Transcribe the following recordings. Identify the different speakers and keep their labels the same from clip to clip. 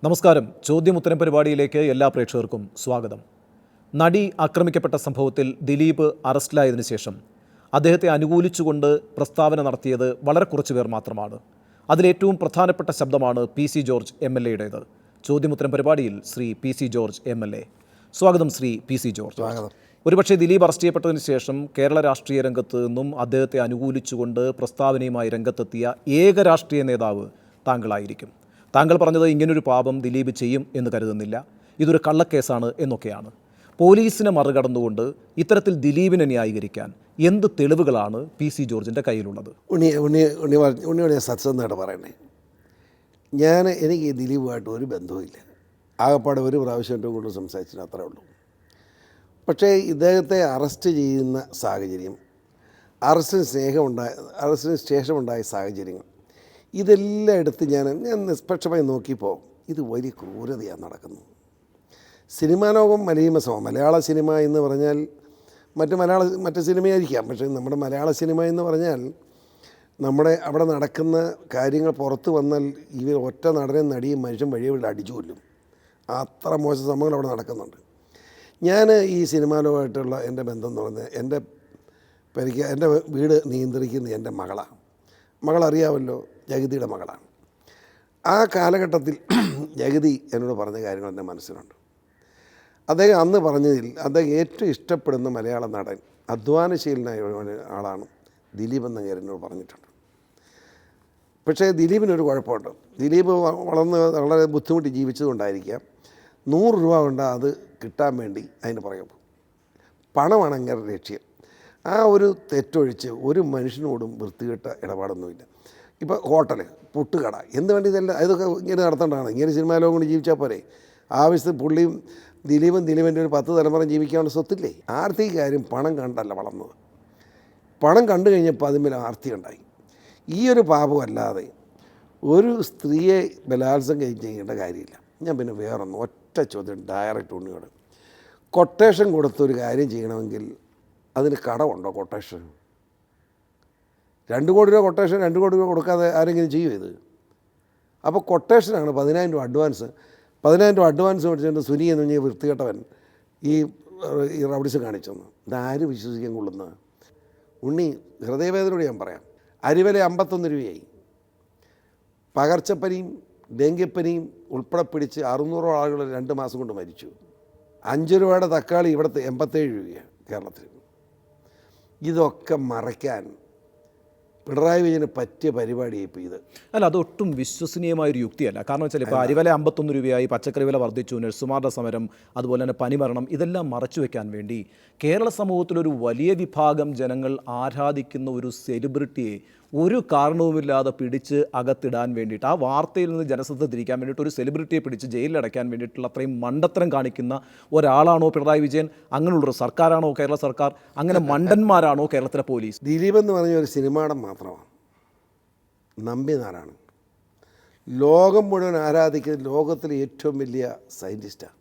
Speaker 1: നമസ്കാരം. ചോദ്യമുത്തരം പരിപാടിയിലേക്ക് എല്ലാ പ്രേക്ഷകർക്കും സ്വാഗതം. നടി ആക്രമിക്കപ്പെട്ട സംഭവത്തിൽ ദിലീപ് അറസ്റ്റിലായതിനു ശേഷം അദ്ദേഹത്തെ അനുകൂലിച്ചുകൊണ്ട് പ്രസ്താവന നടത്തിയത് വളരെ കുറച്ചു പേർ മാത്രമാണ്. അതിലേറ്റവും പ്രധാനപ്പെട്ട ശബ്ദമാണ് PC ജോർജ് MLA-യുടേത്. ചോദ്യമുത്തരം പരിപാടിയിൽ ശ്രീ PC ജോർജ് MLA. സ്വാഗതം ശ്രീ PC ജോർജ്. ഒരുപക്ഷെ ദിലീപ് അറസ്റ്റ് ചെയ്യപ്പെട്ടതിന് ശേഷം കേരള രാഷ്ട്രീയ രംഗത്ത് നിന്നും അദ്ദേഹത്തെ അനുകൂലിച്ചുകൊണ്ട് പ്രസ്താവനയുമായി രംഗത്തെത്തിയ ഏക രാഷ്ട്രീയ നേതാവ് താങ്കളായിരിക്കും. താങ്കൾ പറഞ്ഞത് ഇങ്ങനൊരു പാപം ദിലീപ് ചെയ്യും എന്ന് കരുതുന്നില്ല, ഇതൊരു കള്ളക്കേസാണ് എന്നൊക്കെയാണ്. പോലീസിനെ മറികടന്നുകൊണ്ട് ഇത്തരത്തിൽ ദിലീപിനെ ന്യായീകരിക്കാൻ എന്ത് തെളിവുകളാണ് PC ജോർജിൻ്റെ കയ്യിലുള്ളത്?
Speaker 2: ഉണ്ണി സത്സന്ധമായിട്ട് പറയണേ, എനിക്ക് ദിലീപുമായിട്ട് ഒരു ബന്ധവുമില്ല. ആകപ്പാടെ ഒരു പ്രാവശ്യം എൻ്റെ കൂടെ സംസാരിച്ചിട്ട് അത്രേ ഉള്ളൂ. പക്ഷേ ഇദ്ദേഹത്തെ അറസ്റ്റ് ചെയ്യുന്ന സാഹചര്യം, അറസ്റ്റിന് ശേഷമുണ്ടായ സാഹചര്യങ്ങൾ, ഇതെല്ലാം എടുത്ത് ഞാൻ നിഷ്പക്ഷമായി നോക്കിയപ്പോൾ ഇത് വലിയ ക്രൂരതയാണ് നടക്കുന്നത്. സിനിമാ ലോകം മലയാള സിനിമ എന്ന് പറഞ്ഞാൽ മറ്റ് സിനിമയായിരിക്കാം, പക്ഷേ നമ്മുടെ മലയാള സിനിമ എന്ന് പറഞ്ഞാൽ അവിടെ നടക്കുന്ന കാര്യങ്ങൾ പുറത്ത് വന്നാൽ ഇവർ ഒറ്റ നടനെയും നടിയും മനുഷ്യൻ വഴിയെ അടിച്ചു കൊല്ലും. അത്ര മോശം സംഭവങ്ങൾ അവിടെ നടക്കുന്നുണ്ട്. ഞാൻ ഈ സിനിമാ ലോകമായിട്ടുള്ള എൻ്റെ ബന്ധം എന്ന് പറഞ്ഞാൽ എൻ്റെ വീട് നിയന്ത്രിക്കുന്ന എൻ്റെ മകളറിയാമല്ലോ, ജഗതിയുടെ മകളാണ്. ആ കാലഘട്ടത്തിൽ ജഗതി എന്നോട് പറഞ്ഞ കാര്യങ്ങൾ എൻ്റെ മനസ്സിലുണ്ട്. അദ്ദേഹം അന്ന് പറഞ്ഞതിൽ അദ്ദേഹം ഏറ്റവും ഇഷ്ടപ്പെടുന്ന മലയാള നടൻ, അധ്വാനശീലനായ ആളാണ് ദിലീപ് എന്ന എന്നോട് പറഞ്ഞിട്ടുണ്ട്. പക്ഷേ ദിലീപിനൊരു കുഴപ്പമുണ്ട്. ദിലീപ് വളർന്ന് വളരെ ബുദ്ധിമുട്ടി ജീവിച്ചതുകൊണ്ടായിരിക്കാം 100 രൂപ കൊണ്ട് അത് കിട്ടാൻ വേണ്ടി അതിന് പുറകെ പോകും. പണമാണ് അങ്ങനെ ലക്ഷ്യം. ആ ഒരു തെറ്റൊഴിച്ച് ഒരു മനുഷ്യനോടും വൃത്തികെട്ട ഇടപാടൊന്നുമില്ല. ഇപ്പോൾ ഹോട്ടല്, പുട്ടുകട, എന്ത് വേണ്ടി ഇതൊക്കെ ഇങ്ങനെ നടത്തേണ്ടതാണ്. ഇങ്ങനെ സിനിമാ ലോകം കൊണ്ട് ജീവിച്ചാൽ പോരെ. ആവശ്യത്തിൽ ദിലീപിൻ്റെ ഒരു 10 തലമുറ ജീവിക്കാനുള്ള സ്വത്തില്ലേ. ആർത്തി കാര്യം പണം കണ്ടല്ല വളർന്നത്. പണം കണ്ടു കഴിഞ്ഞപ്പോൾ അതിന്മേൽ ആർത്തി ഉണ്ടായി. ഈ ഒരു പാപമല്ലാതെ ഒരു സ്ത്രീയെ ബലാത്സംഗം ചെയ്യേണ്ട കാര്യമില്ല. ഞാൻ പിന്നെ വേറൊന്ന് ഒറ്റ ചോദ്യം ഡയറക്റ്റ് ഉണ്ണിയോട്, കൊട്ടേഷൻ കൊടുത്തൊരു കാര്യം ചെയ്യണമെങ്കിൽ അതിന് കടമുണ്ടോ? കൊട്ടേഷൻ 2 കോടി രൂപ കൊട്ടേഷൻ 2 കോടി രൂപ കൊടുക്കാതെ ആരെങ്കിലും ചെയ്യും ഇത്? അപ്പോൾ കൊട്ടേഷനാണ് 10,000 രൂപ അഡ്വാൻസ്. 10,000 രൂപ അഡ്വാൻസ് മേടിച്ചുകൊണ്ട് സുനി എന്ന് പറഞ്ഞാൽ വൃത്തികെട്ടവൻ ഈ റൗഡീസ് കാണിച്ചെന്ന്. ഇതാര് വിശ്വസിക്കാൻ കൊള്ളുന്ന? ഉണ്ണി, ഹൃദയവേദനയോട് ഞാൻ പറയാം, അരിവില 51 രൂപയായി. പകർച്ചപ്പനിയും ഡെങ്കിപ്പനിയും ഉൾപ്പെടെ പിടിച്ച് 600 ആളുകൾ 2 മാസം കൊണ്ട് മരിച്ചു. 5 രൂപയുടെ തക്കാളി ഇവിടുത്തെ 87 രൂപയാണ് കേരളത്തിൽ. ഇതൊക്കെ മറയ്ക്കാൻ പിണറായി വിജയന് പറ്റിയ പരിപാടിയായി ഇപ്പോൾ ഇത്.
Speaker 1: അല്ല, അതൊട്ടും വിശ്വസനീയമായൊരു യുക്തിയല്ല. കാരണം വെച്ചാൽ ഇപ്പോൾ അരിവില 51 രൂപയായി, പച്ചക്കറി വില വർദ്ധിച്ചു, നഴ്സുമാരുടെ സമരം, അതുപോലെ തന്നെ പനിമരണം, ഇതെല്ലാം മറച്ചു വയ്ക്കാൻ വേണ്ടി കേരള സമൂഹത്തിലൊരു വലിയ വിഭാഗം ജനങ്ങൾ ആരാധിക്കുന്ന ഒരു സെലിബ്രിറ്റിയെ ഒരു കാരണവുമില്ലാതെ പിടിച്ച് അകത്തിടാൻ വേണ്ടിയിട്ട്, ആ വാർത്തയിൽ നിന്ന് ജനശ്രദ്ധ തിരിക്കാൻ വേണ്ടിയിട്ട് ഒരു സെലിബ്രിറ്റിയെ പിടിച്ച് ജയിലിലടയ്ക്കാൻ വേണ്ടിയിട്ടുള്ള അത്രയും മണ്ടത്തരം കാണിക്കുന്ന ഒരാളാണോ പിണറായി വിജയൻ? അങ്ങനെയുള്ളൊരു സർക്കാരാണോ കേരള സർക്കാർ? അങ്ങനെ മണ്ടന്മാരാണോ കേരളത്തിലെ പോലീസ്?
Speaker 2: ദിലീപ് എന്ന് പറഞ്ഞ ഒരു സിനിമാടം മാത്രമാണ്. നമ്പിനാരാണ് ലോകം മുഴുവൻ ആരാധിക്കുന്ന ലോകത്തിലെ ഏറ്റവും വലിയ സയൻറ്റിസ്റ്റാണ്.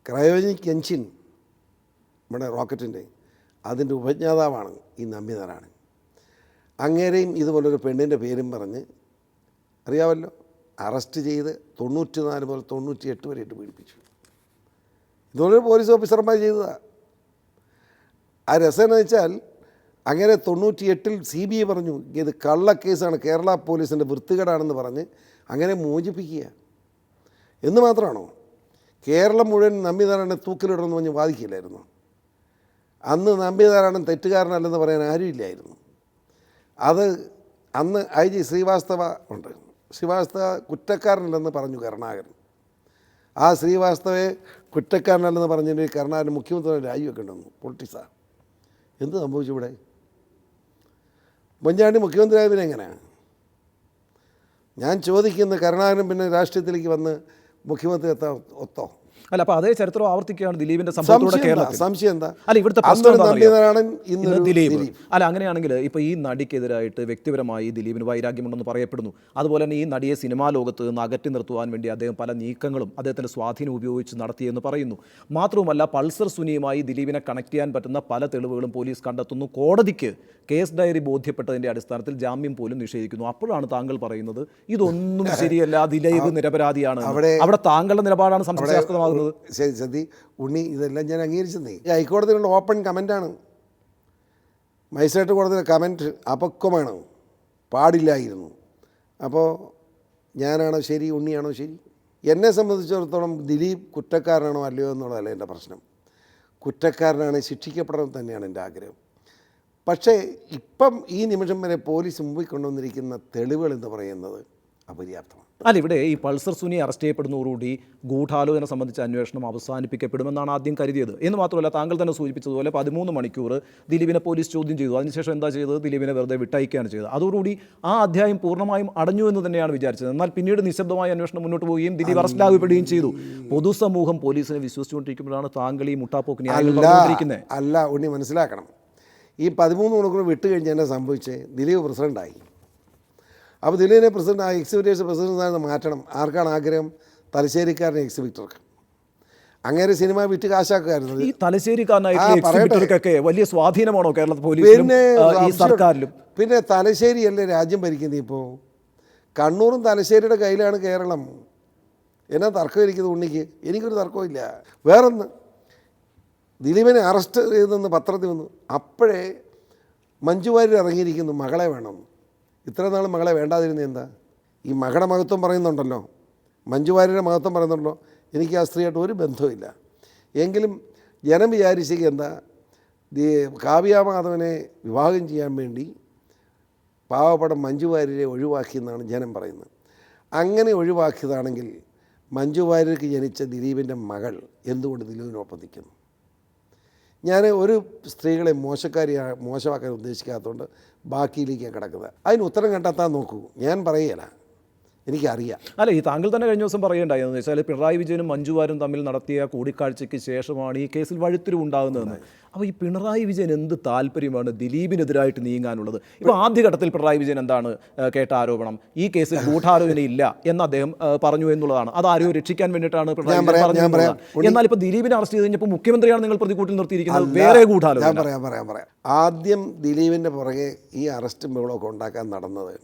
Speaker 2: ക്രയോജനിക് എൻജിൻ നമ്മുടെ റോക്കറ്റിൻ്റെ അതിൻ്റെ ഉപജ്ഞാതാവാണ് ഈ നമ്പിനാരാണ്. അങ്ങേരെയും ഇതുപോലൊരു പെണ്ണിൻ്റെ പേരും പറഞ്ഞ് അറിയാമല്ലോ അറസ്റ്റ് ചെയ്ത് 94 മുതൽ 98 വരെ ഇട്ട് പീഡിപ്പിച്ചു. ഇതുപോലൊരു പോലീസ് ഓഫീസർമാർ ചെയ്തതാണ്. ആ രസം എന്ന് വെച്ചാൽ അങ്ങനെ 98-ൽ CBI പറഞ്ഞു ഇത് കള്ളക്കേസാണ്, കേരള പോലീസിൻ്റെ വൃത്തികേടാണെന്ന് പറഞ്ഞ് അങ്ങനെ മോചിപ്പിക്കുക എന്ന് മാത്രമാണോ? കേരളം മുഴുവൻ നമ്പിനാരായണനെ തൂക്കിലിടണമെന്ന് പറഞ്ഞ് വാദിക്കില്ലായിരുന്നു. അന്ന് നമ്പിനാരായണൻ തെറ്റുകാരനല്ലെന്ന് പറയാൻ ആരുമില്ലായിരുന്നു. അത് അന്ന് IG ശ്രീവാസ്തവ ഉണ്ട്. ശ്രീവാസ്തവ കുറ്റക്കാരനല്ലെന്ന് പറഞ്ഞു കരുണാകരൻ. ആ ശ്രീവാസ്തവയെ കുറ്റക്കാരനല്ലെന്ന് പറഞ്ഞതിന് കരുണാകരൻ മുഖ്യമന്ത്രി രാജിവെക്കെ ഉണ്ടെന്നു. പൊളിറ്റിക്സാണ്. എന്ത് സംഭവിച്ചു ഇവിടെ? ഉമ്മൻചാണ്ടി മുഖ്യമന്ത്രിയായ പിന്നെ എങ്ങനെയാണ്? ഞാൻ ചോദിക്കുന്ന, കരുണാകരൻ പിന്നെ രാഷ്ട്രീയത്തിലേക്ക് വന്ന് മുഖ്യമന്ത്രി എത്താൻ ഒത്തോ?
Speaker 1: അല്ല, അപ്പോൾ അതേ ചരിത്രം ആവർത്തിക്കുകയാണ് ദിലീപിന്റെ സംഭവത്തോടെ കേരളത്തിൽ.
Speaker 2: സംശയം എന്താ?
Speaker 1: അല്ല, ഇവിടുത്തെ
Speaker 2: അന്നൊരു
Speaker 1: പ്രശ്നം
Speaker 2: നന്ദിനാരായണൻ,
Speaker 1: ഇന്ന്
Speaker 2: ഇന്നൊരു
Speaker 1: ദിലീപ്.
Speaker 2: ദിലീപ്.
Speaker 1: അല്ല, അങ്ങനെയാണെങ്കിൽ ഇപ്പോൾ ഈ നടിക്കെതിരായിട്ട് വ്യക്തിപരമായി ദിലീപിന് വൈരാഗ്യമുണ്ടെന്ന് പറയപ്പെടുന്നു. അതുപോലെ തന്നെ ഈ നടിയെ സിനിമാ ലോകത്ത് നിന്ന് അകറ്റി നിർത്തുവാൻ വേണ്ടി അദ്ദേഹം പല നീക്കങ്ങളും അദ്ദേഹത്തിൻ്റെ സ്വാധീനം ഉപയോഗിച്ച് നടത്തിയെന്ന് പറയുന്നു. മാത്രവുമല്ല, പൾസർ സുനിയുമായി ദിലീപിനെ കണക്ട് ചെയ്യാൻ പറ്റുന്ന പല തെളിവുകളും പോലീസ് കണ്ടെത്തുന്നു. കോടതിക്ക് കേസ് ഡയറി ബോധ്യപ്പെട്ടതിൻ്റെ അടിസ്ഥാനത്തിൽ ജാമ്യം പോലും നിഷേധിക്കുന്നു. അപ്പോഴാണ് താങ്കൾ പറയുന്നത് ഇതൊന്നും ശരിയല്ല, ദിലീപ് നിരപരാധിയാണ്. അവിടെ താങ്കളുടെ നിലപാടാണ് സംശയാസ്പദമാകുന്നത്.
Speaker 2: ശരി സതി ഉണ്ണി, ഇതെല്ലാം ഞാൻ അംഗീകരിച്ചെന്നേ. ഹൈക്കോടതിയിലുള്ള ഓപ്പൺ കമൻ്റാണ്, മജിസ്ട്രേറ്റ് കോടതിയിലെ കമൻറ്റ് അപക്വമാണ്, പാടില്ലായിരുന്നു. അപ്പോൾ ഞാനാണോ ശരി, ഉണ്ണിയാണോ ശരി? എന്നെ സംബന്ധിച്ചിടത്തോളം ദിലീപ് കുറ്റക്കാരനാണോ അല്ലയോ എന്നുള്ളതല്ല എൻ്റെ പ്രശ്നം. കുറ്റക്കാരനാണ്, ശിക്ഷിക്കപ്പെടണം തന്നെയാണ് എൻ്റെ ആഗ്രഹം. പക്ഷേ ഇപ്പം ഈ നിമിഷം വരെ പോലീസ് മുമ്പിൽ കൊണ്ടുവന്നിരിക്കുന്ന തെളിവുകൾ എന്ന് പറയുന്നത് അപര്യാപ്തമാണ്.
Speaker 1: അല്ല, ഇവിടെ ഈ പൾസർ സുനി അറസ്റ്റ് ചെയ്യപ്പെടുന്നതോടുകൂടി ഗൂഢാലോചന സംബന്ധിച്ച അന്വേഷണം അവസാനിപ്പിക്കപ്പെടുമെന്നാണ് ആദ്യം കരുതിയത്. എന്ന് മാത്രമല്ല, താങ്കൾ തന്നെ സൂചിപ്പിച്ചതുപോലെ 13 മണിക്കൂർ ദിലീപിനെ പോലീസ് ചോദ്യം ചെയ്തു. അതിനുശേഷം എന്താ ചെയ്തത്? ദിലീപിനെ വെറുതെ വിട്ടയക്കുകയാണ് ചെയ്തത്. അതോടുകൂടി ആ അധ്യായം പൂർണ്ണമായും അടഞ്ഞു എന്ന് തന്നെയാണ് വിചാരിച്ചത്. എന്നാൽ പിന്നീട് നിശബ്ദമായ അന്വേഷണം മുന്നോട്ട് പോവുകയും ദിലീപ് അറസ്റ്റിലാകപ്പെടുകയും ചെയ്തു. പൊതുസമൂഹം പോലീസിനെ വിശ്വസിച്ചുകൊണ്ടിരിക്കുമ്പോഴാണ് താങ്കൾ ഈ മുട്ടാപ്പോക്ക് ന്യായങ്ങൾ പറഞ്ഞുകൊണ്ടിരിക്കുന്നത്.
Speaker 2: അല്ല ഉണ്ണി, മനസ്സിലാക്കണം. ഈ 13 മണിക്കൂർ വിട്ട് കഴിഞ്ഞ് എന്നാ സംഭവിച്ചത്? ദിലീപ് പ്രസിഡൻ്റായി. അപ്പോൾ ദിലീപിനെ പ്രസിഡന്റ്, ആ എക്സിബിറ്റേഴ്സ് പ്രസിഡന്റ് മാറ്റണം. ആർക്കാണ് ആഗ്രഹം? തലശ്ശേരിക്കാരനെ എക്സിബിറ്റർക്ക്. അങ്ങനെ സിനിമ വിറ്റ് കാശാക്കുമായിരുന്നു.
Speaker 1: ഈ തലശ്ശേരിക്കാരനായിട്ട് വലിയ സ്വാധീനമാണോ കേരളത്തിൽ പോലീസിലും ഈ സർക്കാരിലും?
Speaker 2: പിന്നെ തലശ്ശേരിയല്ലേ രാജ്യം ഭരിക്കുന്നത് ഇപ്പോൾ? കണ്ണൂറും തലശ്ശേരിയുടെ കയ്യിലാണ് കേരളം. എന്നാ തർക്കം ഇരിക്കുന്നത് ഉണ്ണിക്ക്? എനിക്കൊരു തർക്കമില്ല. വേറൊന്ന്, ദിലീപിനെ അറസ്റ്റ് ചെയ്തെന്ന് പത്രത്തിൽ വന്നു. അപ്പോഴേ മഞ്ജു വാര്യർ ഇറങ്ങിയിരിക്കുന്നു, മകളെ വേണം. ഇത്ര നാൾ മകളെ വേണ്ടാതിരുന്നത് എന്താ? ഈ മകളുടെ മഹത്വം പറയുന്നുണ്ടല്ലോ, മഞ്ജു വാര്യരുടെ മഹത്വം പറയുന്നുണ്ടല്ലോ. എനിക്ക് ആ സ്ത്രീയായിട്ട് ഒരു ബന്ധവുമില്ല. എങ്കിലും ജനം വിചാരിച്ചേക്ക് എന്താ, കാവ്യാമാധവനെ വിവാഹം ചെയ്യാൻ വേണ്ടി പാവപ്പെട്ട മഞ്ജു വാര്യരെ ഒഴിവാക്കിയെന്നാണ് ജനം പറയുന്നത്. അങ്ങനെ ഒഴിവാക്കിയതാണെങ്കിൽ മഞ്ജു വാര്യർക്ക് ജനിച്ച ദിലീപിൻ്റെ മകൾ എന്തുകൊണ്ട് ദിലീപിനൊപ്പം നിൽക്കുന്നു? ഞാൻ ഒരു സ്ത്രീകളെ മോശമാക്കാൻ ഉദ്ദേശിക്കാത്തതുകൊണ്ട് ബാക്കിയിലേക്കാണ് കിടക്കുന്നത്. അതിന് ഉത്തരം കണ്ടെത്താൻ നോക്കൂ. ഞാൻ പറയുകയില്ല, എനിക്കറിയാം.
Speaker 1: അല്ല, ഈ താങ്കൾ തന്നെ കഴിഞ്ഞ ദിവസം പറയുകയുണ്ടായെന്ന് വെച്ചാൽ പിണറായി വിജയനും മഞ്ജു വാര്യരും തമ്മിൽ നടത്തിയ കൂടിക്കാഴ്ചയ്ക്ക് ശേഷമാണ് ഈ കേസിൽ വഴിത്തിരിവുണ്ടാകുന്നതെന്ന്. അപ്പോൾ ഈ പിണറായി വിജയൻ എന്ത് താല്പര്യമാണ് ദിലീപിനെതിരായിട്ട് നീങ്ങാനുള്ളത്? ഇപ്പോൾ ആദ്യഘട്ടത്തിൽ പിണറായി വിജയൻ എന്താണ് കേട്ട ആരോപണം? ഈ കേസിൽ ഗൂഢാലോചനയില്ല എന്ന് അദ്ദേഹം പറഞ്ഞു എന്നുള്ളതാണ്. അത് ആരെയോ രക്ഷിക്കാൻ വേണ്ടിയിട്ടാണ് പിണറായി വിജയൻ പറഞ്ഞത്. എന്നാൽ ഇപ്പോൾ ദിലീപിനെ അറസ്റ്റ് ചെയ്ത് കഴിഞ്ഞപ്പോൾ മുഖ്യമന്ത്രിയാണ് നിങ്ങൾ പ്രതികൂട്ടിൽ നിർത്തിയിരിക്കുന്നത്. വേറെ ഗൂഢാലോചന.
Speaker 2: പറയാം. ആദ്യം ദിലീപിൻ്റെ പുറകെ ഈ അറസ്റ്റും ബഹളമൊക്കെ ഉണ്ടാക്കാൻ നടന്നത്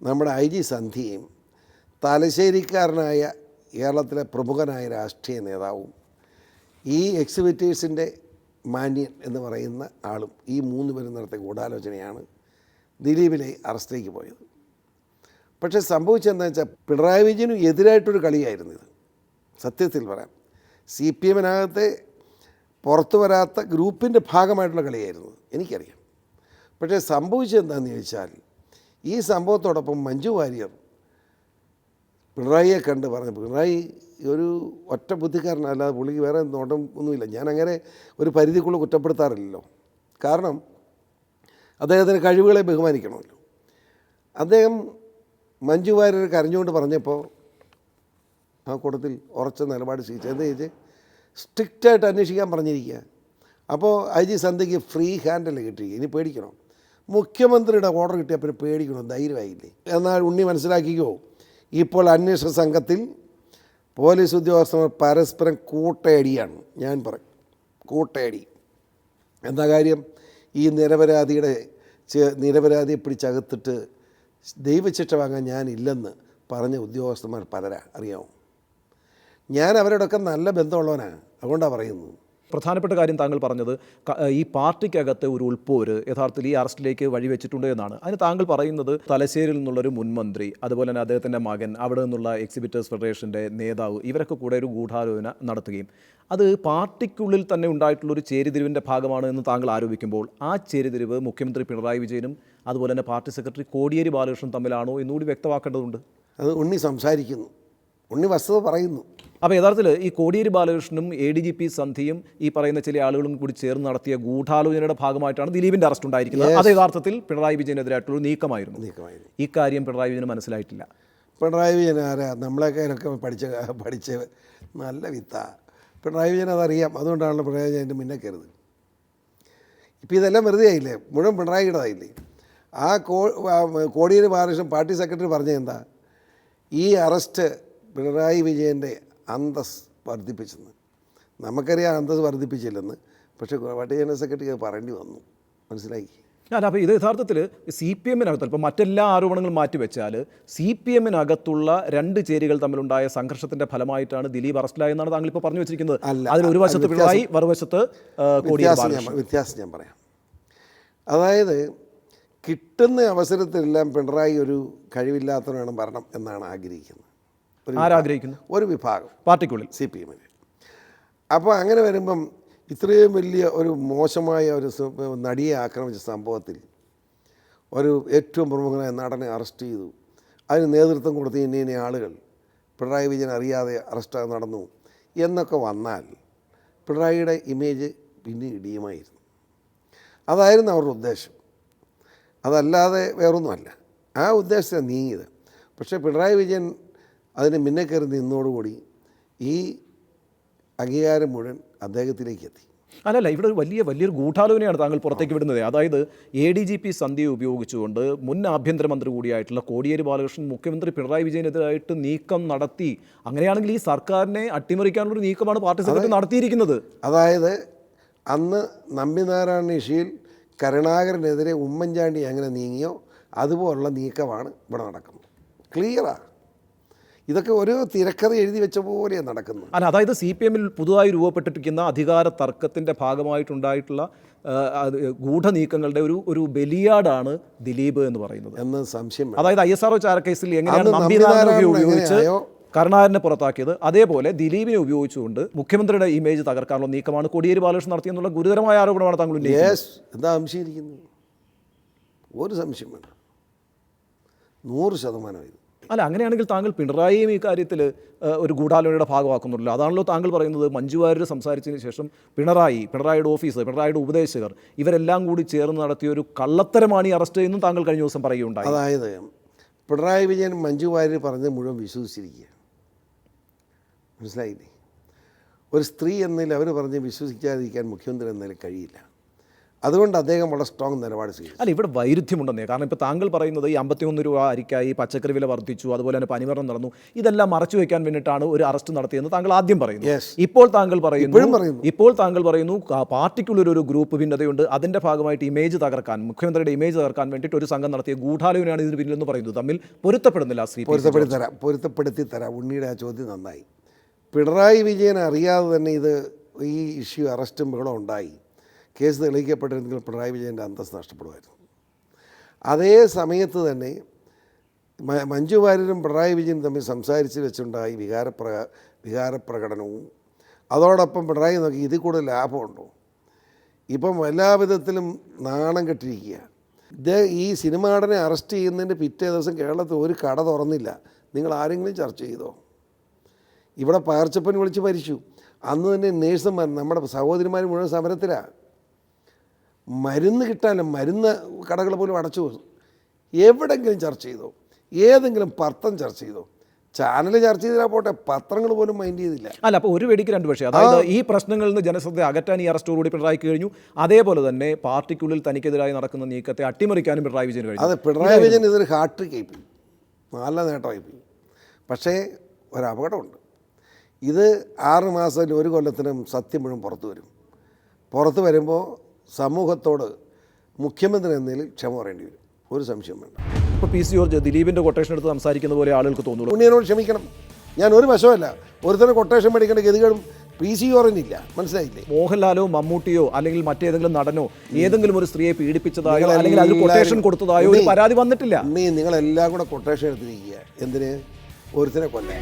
Speaker 2: നമ്മുടെ IG സന്ധ്യയും തലശ്ശേരിക്കാരനായ കേരളത്തിലെ പ്രമുഖനായ രാഷ്ട്രീയ നേതാവും ഈ എക്സിബിറ്റേഴ്സിൻ്റെ മാന്യൻ എന്ന് പറയുന്ന ആളും, ഈ 3 പേരും നടത്തിയ ഗൂഢാലോചനയാണ് ദിലീപിനെ അറസ്റ്റിലേക്ക് പോയത്. പക്ഷേ സംഭവിച്ചതെന്താ വെച്ചാൽ പിണറായി വിജയനും എതിരായിട്ടൊരു കളിയായിരുന്നു ഇത്. സത്യത്തിൽ പറയാം, CPM-നകത്തെ പുറത്തു വരാത്ത ഗ്രൂപ്പിൻ്റെ ഭാഗമായിട്ടുള്ള കളിയായിരുന്നു, എനിക്കറിയാം. പക്ഷേ സംഭവിച്ചതെന്താണെന്ന് ചോദിച്ചാൽ, ഈ സംഭവത്തോടൊപ്പം മഞ്ജു വാര്യർ പിണറായിയെ കണ്ട് പറഞ്ഞു, പിണറായി ഒരു ഒറ്റ ബുദ്ധിക്കാരനല്ലാതെ പുള്ളിക്ക് വേറെ നോട്ടം ഒന്നുമില്ല. ഞാൻ അങ്ങനെ ഒരു പരിധിക്കുള്ള കുറ്റപ്പെടുത്താറില്ലല്ലോ. കാരണം അദ്ദേഹത്തിൻ്റെ കഴിവുകളെ ബഹുമാനിക്കണമല്ലോ. അദ്ദേഹം മഞ്ജു വാര്യർ കരഞ്ഞുകൊണ്ട് പറഞ്ഞപ്പോൾ ആ കൂട്ടത്തിൽ ഉറച്ച നിലപാട് സ്വീകരിച്ചു. എന്താ ചോദിച്ചാൽ സ്ട്രിക്റ്റായിട്ട് അന്വേഷിക്കാൻ പറഞ്ഞിരിക്കുക. അപ്പോൾ IG സന്ധ്യയ്ക്ക് ഫ്രീ ഹാൻഡല്ലേ കിട്ടിയിരിക്കുക, ഇനി പേടിക്കണോ? മുഖ്യമന്ത്രിയുടെ ഓർഡർ കിട്ടിയപ്പോൾ പേടിക്കണോ? ധൈര്യമായില്ലേ? എന്നാൽ ഉണ്ണി മനസ്സിലാക്കിക്കോ, ഇപ്പോൾ അന്വേഷണ സംഘത്തിൽ പോലീസ് ഉദ്യോഗസ്ഥർ പരസ്പരം കൂട്ടയടിയാണ്. ഞാൻ പറയും കൂട്ടയടി. എന്താ കാര്യം? ഈ നിരപരാധിയെ പിടിച്ചകത്തിട്ട് ദൈവശിക്ഷ വാങ്ങാൻ ഞാനില്ലെന്ന് പറഞ്ഞ ഉദ്യോഗസ്ഥന്മാർ പലരാ, അറിയാമോ? ഞാൻ അവരോടൊക്കെ നല്ല ബന്ധമുള്ളവനാണ്, അതുകൊണ്ടാണ് പറയുന്നത്.
Speaker 1: പ്രധാനപ്പെട്ട കാര്യം താങ്കൾ പറഞ്ഞത് ഈ പാർട്ടിക്കകത്ത് ഒരു ഉൾപ്പോര് യഥാർത്ഥത്തിൽ ഈ അറസ്റ്റിലേക്ക് വഴിവെച്ചിട്ടുണ്ട് എന്നാണ്. അതിന് താങ്കൾ പറയുന്നത് തലശ്ശേരിയിൽ നിന്നുള്ളൊരു മുൻമന്ത്രി, അതുപോലെ തന്നെ അദ്ദേഹത്തിൻ്റെ മകൻ, അവിടെ നിന്നുള്ള എക്സിബിറ്റേഴ്സ് ഫെഡറേഷൻ്റെ നേതാവ്, ഇവരൊക്കെ കൂടെ ഒരു ഗൂഢാലോചന നടത്തുകയും അത് പാർട്ടിക്കുള്ളിൽ തന്നെ ഉണ്ടായിട്ടുള്ളൊരു ചേരിതിരിവിൻ്റെ ഭാഗമാണ് എന്ന് താങ്കൾ ആരോപിക്കുമ്പോൾ ആ ചേരിതിരിവ് മുഖ്യമന്ത്രി പിണറായി വിജയനും അതുപോലെ തന്നെ പാർട്ടി സെക്രട്ടറി കോടിയേരി ബാലകൃഷ്ണൻ തമ്മിലാണോ എന്നുകൂടി വ്യക്തമാക്കേണ്ടതുണ്ട്.
Speaker 2: അത് ഉണ്ണി സംസാരിക്കുന്നു, ഉണ്ണി വസ്തുത പറയുന്നു.
Speaker 1: അപ്പോൾ യഥാർത്ഥത്തിൽ ഈ കോടിയേരി ബാലകൃഷ്ണനും ADGP സന്ധ്യയും ഈ പറയുന്ന ചില ആളുകളും കൂടി ചേർന്ന് നടത്തിയ ഗൂഢാലോചനയുടെ ഭാഗമായിട്ടാണ് ദിലീപിൻ്റെ അറസ്റ്റ് ഉണ്ടായിരിക്കുന്നത്. അത് യഥാർത്ഥത്തിൽ പിണറായി വിജയനെതിരായിട്ടുള്ള നീക്കമായിരുന്നു. ഈ കാര്യം പിണറായി വിജയന് മനസ്സിലായിട്ടില്ല.
Speaker 2: പിണറായി വിജയൻ ആരാ നമ്മളെക്കാരൊക്കെ പഠിച്ച നല്ല വിത്താ. പിണറായി വിജയൻ അതറിയാം, അതുകൊണ്ടാണല്ലോ പിണറായി വിജയൻ എൻ്റെ മുന്നേ കയറുന്നത്. ഇപ്പോൾ ഇതെല്ലാം വെറുതെ ആയില്ലേ, മുഴുവൻ പിണറായിയുടേതായില്ലേ. ആ കോടിയേരി ബാലകൃഷ്ണൻ പാർട്ടി സെക്രട്ടറി പറഞ്ഞത് എന്താ, ഈ അറസ്റ്റ് പിണറായി വിജയൻ്റെ അന്തസ് വർദ്ധിപ്പിച്ചെന്ന്. നമുക്കറിയാം അന്തസ് വർദ്ധിപ്പിച്ചില്ലെന്ന്, പക്ഷേ പാർട്ടി ജനറൽ സെക്രട്ടറി പറയേണ്ടി വന്നു. മനസ്സിലായി?
Speaker 1: അല്ല, അപ്പോൾ ഇത് യഥാർത്ഥത്തിൽ CPM-നകത്ത് ഇപ്പോൾ മറ്റെല്ലാ ആരോപണങ്ങളും മാറ്റിവെച്ചാൽ CPM-നകത്തുള്ള രണ്ട് ചേരികൾ തമ്മിലുണ്ടായ സംഘർഷത്തിന്റെ ഫലമായിട്ടാണ് ദിലീപ് അറസ്റ്റിലായെന്നാണ് താങ്കൾ ഇപ്പോൾ പറഞ്ഞു വെച്ചിരിക്കുന്നത്. അതിൽ ഒരു വശത്ത് പിണറായി, മറുവശത്ത് കോടിയേരി ബാലകൃഷ്ണൻ.
Speaker 2: വ്യത്യാസം ഞാൻ പറയാം. അതായത് കിട്ടുന്ന അവസരത്തിലെല്ലാം പിണറായി ഒരു കഴിവില്ലാത്തവനാണ് ഭരണം എന്നാണ് ആഗ്രഹിക്കുന്നത്.
Speaker 1: ആരാഗ്രഹിക്കുന്നു?
Speaker 2: ഒരു വിഭാഗം
Speaker 1: പാർട്ടിക്കുള്ളിൽ
Speaker 2: CPM-ന്. അപ്പോൾ അങ്ങനെ വരുമ്പം ഇത്രയും വലിയ ഒരു മോശമായ ഒരു നടിയെ ആക്രമിച്ച സംഭവത്തിൽ ഒരു ഏറ്റവും പ്രമുഖനായ നടനെ അറസ്റ്റ് ചെയ്തു, അതിന് നേതൃത്വം കൊടുത്ത ഇന്ന ആളുകൾ പിണറായി വിജയൻ അറിയാതെ അറസ്റ്റ് നടന്നു എന്നൊക്കെ വന്നാൽ പിണറായിയുടെ ഇമേജ് പിന്നെ ഇടിയുമായിരുന്നു. അതായിരുന്നു അവരുടെ ഉദ്ദേശം, അതല്ലാതെ വേറൊന്നുമല്ല. ആ ഉദ്ദേശത്തിന് നീങ്ങിയത്. പക്ഷേ പിണറായി വിജയൻ അതിന് മുന്നേ കയറി നിന്നോടുകൂടി ഈ അംഗീകാരം മുഴുവൻ അദ്ദേഹത്തിലേക്ക് എത്തി.
Speaker 1: അല്ലല്ല, ഇവിടെ ഒരു വലിയൊരു ഗൂഢാലോചനയാണ് താങ്കൾ പുറത്തേക്ക് വിടുന്നത്. അതായത് ADGP സന്ധ്യയെ ഉപയോഗിച്ചുകൊണ്ട് മുൻ ആഭ്യന്തരമന്ത്രി കൂടിയായിട്ടുള്ള കോടിയേരി ബാലകൃഷ്ണൻ മുഖ്യമന്ത്രി പിണറായി വിജയനെതിരായിട്ട് നീക്കം നടത്തി. അങ്ങനെയാണെങ്കിൽ ഈ സർക്കാരിനെ അട്ടിമറിക്കാനുള്ളൊരു നീക്കമാണ് പാർട്ടി സെക്രട്ടറി നടത്തിയിരിക്കുന്നത്.
Speaker 2: അതായത് അന്ന് നമ്പിനാരായണ ഇഷ്യൂയിൽ കരുണാകരനെതിരെ ഉമ്മൻചാണ്ടി എങ്ങനെ നീങ്ങിയോ അതുപോലുള്ള നീക്കമാണ് ഇവിടെ നടക്കുന്നത്. ക്ലിയറാണ്. ഇതൊക്കെ ഒരു തിരക്കഥ എഴുതി വെച്ച പോലെയാണ് നടക്കുന്നത്.
Speaker 1: അല്ല, അതായത് CPM-ൽ പുതുതായി രൂപപ്പെട്ടിരിക്കുന്ന അധികാര തർക്കത്തിൻ്റെ ഭാഗമായിട്ടുണ്ടായിട്ടുള്ള ഗൂഢനീക്കങ്ങളുടെ ഒരു ബലിയാടാണ് ദിലീപ് എന്ന് പറയുന്നത്
Speaker 2: എന്ന് സംശയം.
Speaker 1: അതായത് ISRO ചാരക്കേസിൽ എങ്ങനെയാണ് നമ്പിനാരായണനെ ഉപയോഗിച്ച് കരുണാകരനെ പുറത്താക്കിയത്, അതേപോലെ ദിലീപിനെ ഉപയോഗിച്ചുകൊണ്ട് മുഖ്യമന്ത്രിയുടെ ഇമേജ് തകർക്കാനുള്ള നീക്കമാണ് കോടിയേരി ബാലകൃഷ്ണൻ നടത്തിയെന്നുള്ള ഗുരുതരമായ ആരോപണമാണ് താങ്കൾ ഉന്നയിക്കുന്നത്.
Speaker 2: എന്താ സംശയിച്ചിരിക്കുന്നു? ഒരു സംശയം വേണ്ട, 100% ഇത്.
Speaker 1: അല്ല, അങ്ങനെയാണെങ്കിൽ താങ്കൾ പിണറായിയും ഈ കാര്യത്തിൽ ഒരു ഗൂഢാലോചനയുടെ ഭാഗമാക്കുന്നുണ്ടല്ലോ. അതാണല്ലോ താങ്കൾ പറയുന്നത്. മഞ്ജു വാര്യർ സംസാരിച്ചതിന് ശേഷം പിണറായിയുടെ ഓഫീസ്, പിണറായിയുടെ ഉപദേശകർ ഇവരെല്ലാം കൂടി ചേർന്ന് നടത്തിയ ഒരു കള്ളത്തരമാണ് ഈ അറസ്റ്റ് എന്നും താങ്കൾ കഴിഞ്ഞ ദിവസം പറയുകയുണ്ടായി.
Speaker 2: അതായത് പിണറായി വിജയൻ മഞ്ജു വാര്യർ പറഞ്ഞത് മുഴുവൻ വിശ്വസിച്ചിരിക്കുക. മനസ്സിലായില്ലേ? ഒരു സ്ത്രീ എന്നതിൽ അവർ പറഞ്ഞ് വിശ്വസിക്കാതിരിക്കാൻ മുഖ്യമന്ത്രി എന്നതിൽ കഴിയില്ല. അതുകൊണ്ട് അദ്ദേഹം വളരെ സ്ട്രോങ് നിലപാട് സ്വീകരിച്ചു.
Speaker 1: അല്ല, ഇവിടെ വൈരുദ്ധ്യമുണ്ടെന്നേ. കാരണം ഇപ്പോൾ താങ്കൾ പറയുന്നത് ഈ 51 രൂപ അരിക്കായി പച്ചക്കറി വില വർദ്ധിച്ചു, അതുപോലെ തന്നെ പനിമരണം നടന്നു, ഇതെല്ലാം മറച്ചു വയ്ക്കാൻ വേണ്ടിയിട്ടാണ് ഒരു അറസ്റ്റ് നടത്തിയെന്ന് താങ്കൾ ആദ്യം പറയുന്നു. ഇപ്പോൾ താങ്കൾ പറയുന്നു പാർട്ടിക്കുള്ളിൽ ഒരു ഗ്രൂപ്പ് ഭിന്നതയുണ്ട്, അതിൻ്റെ ഭാഗമായിട്ട് ഇമേജ് തകർക്കാൻ, മുഖ്യമന്ത്രിയുടെ ഇമേജ് തകർക്കാൻ വേണ്ടിയിട്ട് ഒരു സംഘം നടത്തിയ ഗൂഢാലോചനയാണ് ഇതിന് പിന്നിലെന്ന് പറയുന്നത്. തമ്മിൽ പൊരുത്തപ്പെടുന്നില്ല.
Speaker 2: പൊരുത്തപ്പെടുത്തി തരാം. ഉണ്ണിയുടെ ആ ചോദ്യം നന്നായി. പിണറായി വിജയൻ അറിയാതെ തന്നെ ഈ ഇഷ്യൂ അറസ്റ്റും ബഹളം ഉണ്ടായി. കേസ് തെളിയിക്കപ്പെട്ടിരുന്നെങ്കിൽ പിണറായി വിജയൻ്റെ അന്തസ്സ് നഷ്ടപ്പെടുമായിരുന്നു. അതേ സമയത്ത് തന്നെ മഞ്ജു വാര്യരും പിണറായി വിജയനും തമ്മിൽ സംസാരിച്ച് വെച്ചുണ്ടായി വികാരപ്രകടനവും. അതോടൊപ്പം പിണറായി നോക്കി ഇതിൽ കൂടുതൽ ലാഭമുണ്ടോ? ഇപ്പം എല്ലാ വിധത്തിലും നാണം കെട്ടിരിക്കുക. ഈ സിനിമ നടനെ അറസ്റ്റ് ചെയ്യുന്നതിൻ്റെ പിറ്റേ ദിവസം കേരളത്തിൽ ഒരു കട തുറന്നില്ല. നിങ്ങൾ ആരെങ്കിലും ചർച്ച ചെയ്തോ? ഇവിടെ പകർച്ചപ്പനി വിളിച്ച് മരിച്ചു. അന്ന് തന്നെ നേഴ്സുമാർ, നമ്മുടെ സഹോദരിമാർ മുഴുവൻ സമരത്തിലാണ്. മരുന്ന് കിട്ടാനും മരുന്ന് കടകൾ പോലും അടച്ചു. എവിടെയെങ്കിലും ചർച്ച ചെയ്തോ? ഏതെങ്കിലും പത്രം ചർച്ച ചെയ്തോ? ചാനൽ ചർച്ച ചെയ്താൽ പോട്ടെ, പത്രങ്ങൾ പോലും മൈൻഡ് ചെയ്തില്ല.
Speaker 1: അല്ല, അപ്പോൾ ഒരു വെടിക്ക് രണ്ട് പക്ഷേ. അതായത് ഈ പ്രശ്നങ്ങളിൽ നിന്ന് ജനശ്രദ്ധ അകറ്റാൻ ഈ അറസ്റ്റോടുകൂടി പിണറായിക്ക് കഴിഞ്ഞു. അതേപോലെ തന്നെ പാർട്ടിക്കുള്ളിൽ തനിക്കെതിരായി നടക്കുന്ന നീക്കത്തെ അട്ടിമറിക്കാനും പിണറായി വിജയൻ കഴിഞ്ഞു.
Speaker 2: അതെ, പിണറായി വിജയൻ ഇതൊരു ഹാട്രിക് ആയിപ്പോയി, നല്ല നേട്ടമായിപ്പോയി. പക്ഷേ ഒരപകടമുണ്ട്. ഇത് 6 മാസം 1 കൊല്ലത്തിനും സത്യം മുഴുവൻ പുറത്തു വരും. പുറത്തു വരുമ്പോൾ സമൂഹത്തോട് മുഖ്യമന്ത്രി എന്നതിൽ ക്ഷമ പറയേണ്ടി വരും. ഒരു സംശയം വേണ്ട.
Speaker 1: ഇപ്പോൾ PC ജോർജ് ദിലീപിൻ്റെ കൊട്ടേഷൻ എടുത്ത് സംസാരിക്കുന്ന പോലെ ആളുകൾക്ക് തോന്നുള്ളൂ.
Speaker 2: ഉണ്ണിയനോട് ക്ഷമിക്കണം. ഞാൻ ഒരു വശമല്ല, ഒരുത്തരം കൊട്ടേഷൻ മേടിക്കേണ്ട ഗതികളും PC ജോർജിനില്ല. മനസ്സിലായില്ലേ?
Speaker 1: മോഹൻലാലോ മമ്മൂട്ടിയോ അല്ലെങ്കിൽ മറ്റേതെങ്കിലും നടനോ ഏതെങ്കിലും ഒരു സ്ത്രീയെ പീഡിപ്പിച്ചതായോ അല്ലെങ്കിൽ അതിൽ കൊട്ടേഷൻ കൊടുത്തതായോ ഒരു പരാതി വന്നിട്ടില്ല.
Speaker 2: നിങ്ങളെല്ലാം കൂടെ കൊട്ടേഷൻ എടുത്തിരിക്കുക. എന്തിന്? ഒരുത്തനെ കൊല്ലാൻ.